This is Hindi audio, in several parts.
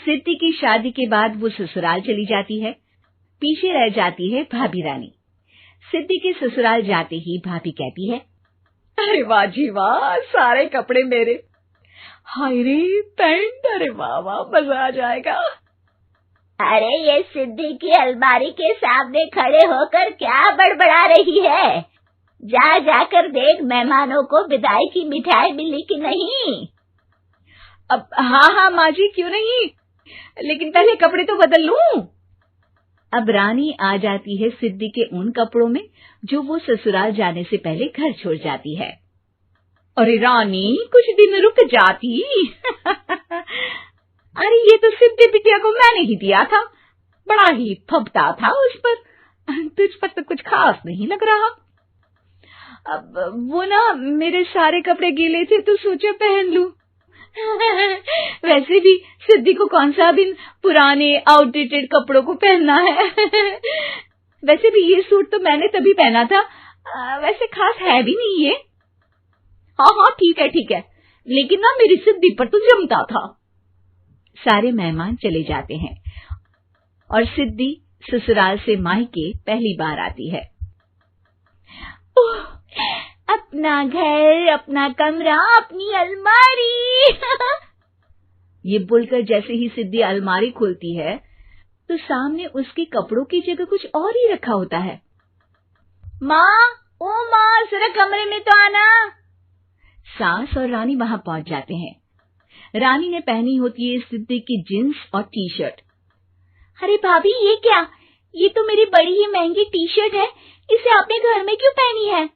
सिद्धि की शादी के बाद वो ससुराल चली जाती है। पीछे रह जाती है भाभी रानी। सिद्धि के ससुराल जाते ही भाभी कहती है, अरे वाह जी वाह, सारे कपड़े मेरे। हाय रे पैंट, अरे वाह वाह, मजा आ जाएगा। अरे ये सिद्धि की अलमारी के सामने खड़े होकर क्या बड़बड़ा रही है? जाकर देख मेहमानों को विदाई की मिठाई मिली कि नहीं। अब हाँ माँ जी, क्यों नहीं, लेकिन पहले कपड़े तो बदल लूं। अब रानी आ जाती है सिद्धि के उन कपड़ों में जो वो ससुराल जाने से पहले घर छोड़ जाती है। अरे रानी, कुछ दिन रुक जाती। अरे ये तो सिद्धि बिटिया को मैंने ही दिया था, बड़ा ही फबता था उस पर, तुझ पर तो कुछ खास नहीं लग रहा। अब वो ना मेरे सारे कपड़े गीले थे तो सोचा पहन लूं। वैसे भी सिद्धि को कौन सा भी पुराने आउटडेटेड कपड़ों को पहनना है। वैसे भी ये सूट तो मैंने तभी पहना था, वैसे खास है भी नहीं ये। हाँ ठीक है, लेकिन ना मेरी सिद्धि पर तो जमता था। सारे मेहमान चले जाते हैं और सिद्धि ससुराल से मायके पहली बार आती है। अपना घर, अपना कमरा, अपनी अलमारी। ये बोलकर जैसे ही सिद्धि अलमारी खोलती है तो सामने उसके कपड़ों की जगह कुछ और ही रखा होता है। माँ, जरा कमरे में तो आना। सास और रानी वहां पहुंच जाते हैं। रानी ने पहनी होती है सिद्धि की जींस और टी शर्ट। अरे भाभी, ये क्या? ये तो मेरी बड़ी ही महंगी टी शर्ट है, इसे आपने घर में क्यों पहनी है?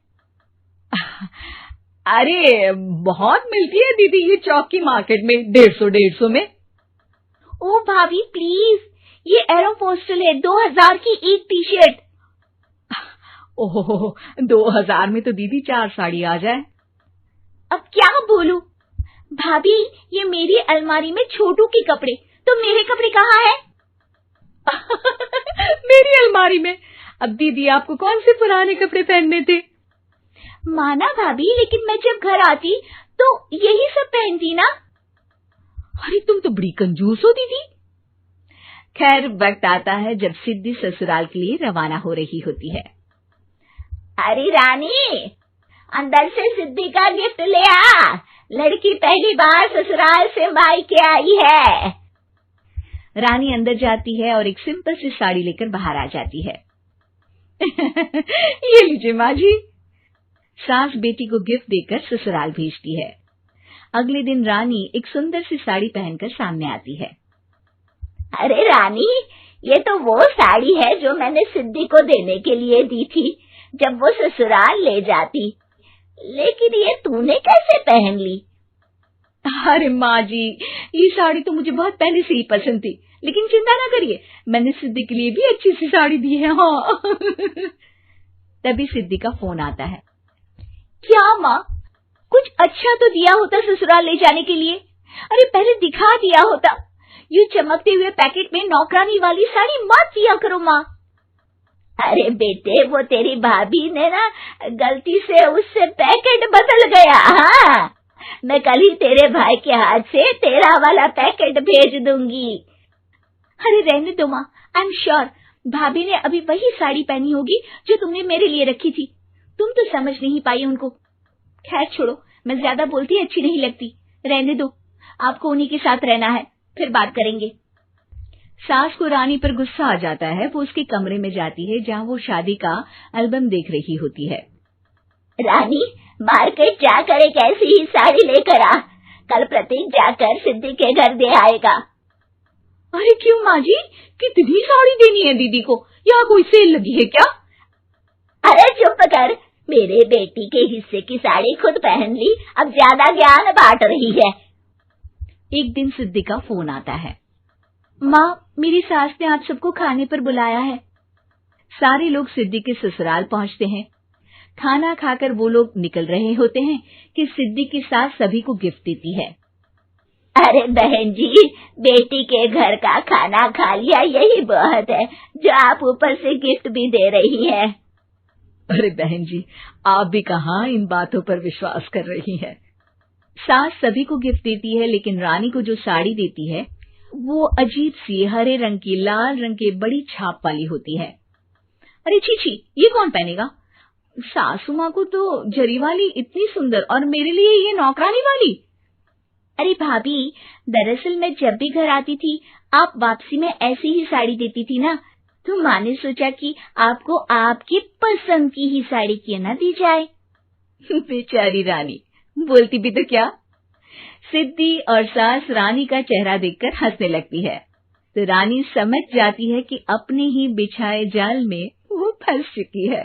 अरे बहुत मिलती है दीदी ये चौक की मार्केट में, 150 में। ओ भाभी प्लीज, ये एरोपोस्टल है, 2000 की एक टी शर्ट। ओहो, 2000 में तो दीदी 4 साड़ी आ जाए। अब क्या बोलूं? भाभी, ये मेरी अलमारी में छोटू के कपड़े, तो मेरे कपड़े कहाँ हैं? मेरी अलमारी में? अब दीदी आपको कौन से पुराने कपड़े पहनने थे? माना भाभी, लेकिन मैं जब घर आती तो यही सब पहनती ना। अरे तुम तो बड़ी कंजूस हो दीदी। खैर, वक्त आता है जब सिद्धि ससुराल के लिए रवाना हो रही होती है। अरे रानी, अंदर से सिद्धि का गिफ्ट ले आ, लड़की पहली बार ससुराल से मायके आई है। रानी अंदर जाती है और एक सिंपल सी साड़ी लेकर बाहर आ जाती है। ये लीजिए माँ जी। सास बेटी को गिफ्ट देकर ससुराल भेजती है। अगले दिन रानी एक सुंदर सी साड़ी पहनकर सामने आती है। अरे रानी, ये तो वो साड़ी है जो मैंने सिद्धि को देने के लिए दी थी जब वो ससुराल ले जाती, लेकिन ये तूने कैसे पहन ली? अरे माँ जी, ये साड़ी तो मुझे बहुत पहले से ही पसंद थी, लेकिन चिंता ना करिए, मैंने सिद्धि के लिए भी अच्छी सी साड़ी दी है। हाँ। तभी सिद्धि का फोन आता है। क्या माँ, कुछ अच्छा तो दिया होता ससुराल ले जाने के लिए। अरे पहले दिखा दिया होता। यूं चमकते हुए पैकेट में नौकरानी वाली साड़ी मत दिया करो माँ। अरे बेटे, वो तेरी भाभी ने ना गलती से उससे पैकेट बदल गया। हाँ, मैं कल ही तेरे भाई के हाथ से तेरा वाला पैकेट भेज दूंगी। अरे रहने दो माँ, आई एम श्योर भाभी ने अभी वही साड़ी पहनी होगी जो तुमने मेरे लिए रखी थी। तुम तो समझ नहीं पाई उनको। खैर छोड़ो, मैं ज्यादा बोलती अच्छी नहीं लगती, रहने दो, आपको उन्हीं के साथ रहना है, फिर बात करेंगे। सास को रानी पर गुस्सा आ जाता है। वो उसके कमरे में जाती है जहाँ वो शादी का एल्बम देख रही होती है। रानी, मार्केट जाकर एक ऐसी ही साड़ी लेकर आ, कल प्रतीक जाकर सिद्धि के घर दे आएगा। अरे क्यों माँ जी, कितनी साड़ी देनी है दीदी को? यहाँ कोई सेल लगी है क्या? अरे चुप कर, मेरे बेटी के हिस्से की साड़ी खुद पहन ली, अब ज्यादा ज्ञान बांट रही है। एक दिन सिद्धि का फोन आता है। माँ, मेरी सास ने आप सबको खाने पर बुलाया है। सारे लोग सिद्धि के ससुराल पहुंचते हैं। खाना खाकर वो लोग निकल रहे होते हैं कि सिद्धि की सास सभी को गिफ्ट देती है। अरे बहन जी, बेटी के घर का खाना खा लिया, यही बहुत है जो आप ऊपर से गिफ्ट भी दे रही है। अरे बहन जी, आप भी कहाँ इन बातों पर विश्वास कर रही हैं। सास सभी को गिफ्ट देती है, लेकिन रानी को जो साड़ी देती है वो अजीब सी हरे रंग की लाल रंग के बड़ी छाप वाली होती है। अरे छी, ये कौन पहनेगा? सासू माँ को तो जरी वाली इतनी सुंदर, और मेरे लिए ये नौकरानी वाली। अरे भाभी, दरअसल मैं जब भी घर आती थी आप वापसी में ऐसी ही साड़ी देती थी ना, तो माँ ने सोचा कि आपको आपकी पसंद की ही साड़ी क्यों ना दी जाए। बेचारी रानी, बोलती भी तो क्या। सिद्धि और सास रानी का चेहरा देखकर हंसने लगती है, तो रानी समझ जाती है कि अपने ही बिछाए जाल में वो फंस चुकी है।